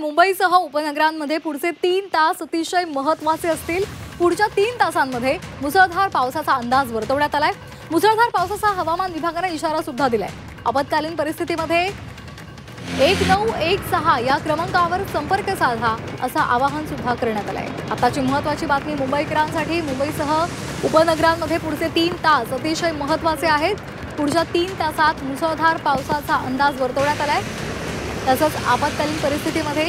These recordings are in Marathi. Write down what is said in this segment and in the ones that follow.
मुंबईसह उपनगरांमध्ये पुढचे 3 तास अतिशय महत्त्वाचे असतील। पुढच्या 3 तासांमध्ये मुसळधार पावसाचा अंदाज वर्तवण्यात आलाय। मुसळधार पावसाचा हवामान विभागाने इशारा सुद्धा दिलाय। आपत्कालीन परिस्थितीमध्ये 1916 या क्रमांकावर संपर्क साधा असं आवाहन सुद्धा करण्यात आलंय। आताची महत्त्वाची बातमी मुंबईकरांसाठी, मुंबईसह उपनगरांमध्ये पुढचे 3 तास अतिशय महत्त्वाचे आहेत। पुढच्या 3 तासात मुसळधार पावसाचा अंदाज वर्तवण्यात आलाय। तसंच आपत्कालीन परिस्थितीमध्ये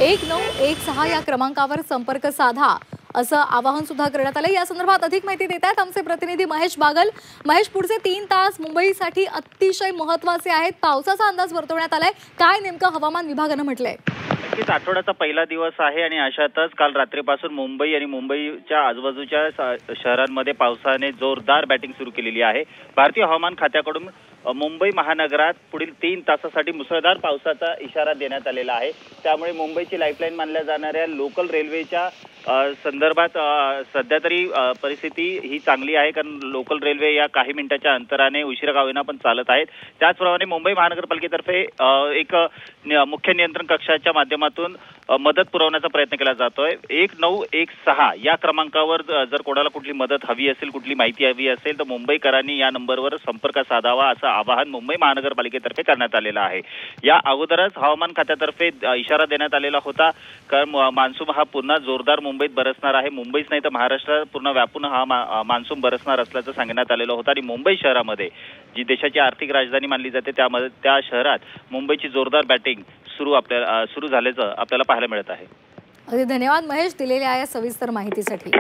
1916 या क्रमांकावर संपर्क साधा असं आवाहन सुद्धा करण्यात आले। या संदर्भात अधिक माहिती देत आहेत आमचे प्रतिनिधी महेश बागल। महेश, पुढचे 3 तास मुंबईसाठी अतिशय महत्त्वाचे आहेत। पावसाचा अंदाज वर्तवण्यात आलाय, काय नेमकं हवामान विभागाने म्हटलंय? नक्कीच आठवड्याचा पहिला दिवस आहे आणि अशातच काल रात्रीपासून मुंबई आणि मुंबईच्या आजूबाजूच्या शहरांमध्ये पावसाने जोरदार बॅटिंग सुरू केलेली आहे। भारतीय हवामान खात्याकडून मुंबई महानगरात पुढील 3 तासासाठी मुसळधार पावसाचा इशारा देण्यात आलेला आहे। त्यामुळे मुंबईची लाईफलाईन मानल्या जाणाऱ्या लोकल रेल्वेच्या संदर्भात सध्या तरी परिस्थिती ही चांगली आहे, कारण लोकल रेल्वे या काही मिनिटाच्या अंतराने उशिरा का होईना पण चालत आहेत। त्याचप्रमाणे मुंबई महानगरपालिकेतर्फे एक मुख्य नियंत्रण कक्षाच्या माध्यमातून मदत पुरवण्याचा प्रयत्न केला जातोय। 1916 या क्रमांकावर जर कोणाला कुठली मदत हवी असेल, कुठली माहिती हवी असेल तर मुंबईकरांनी या नंबरवर संपर्क साधावा असं आवाहन मुंबई महानगरपालिकेतर्फे करण्यात आलेलं आहे। या अगोदरच हवामान खात्यातर्फे इशारा देण्यात आलेला होता, कारण मान्सून हा पुन्हा जोरदार मुंबईत बरसणार आहे। मुंबईच नाही तर महाराष्ट्र पूर्ण व्यापून हा मान्सून बरसणार असल्याचं सांगण्यात आलेलं होतं आणि मुंबई शहरामध्ये जी देशाची आर्थिक राजधानी मानली जाते त्यामध्ये त्या शहरात मुंबईची जोरदार बॅटिंग सुरू झाल्याचं आपल्याला पाहायला मिळत आहे। धन्यवाद महेश, दिलेल्या या सविस्तर माहितीसाठी।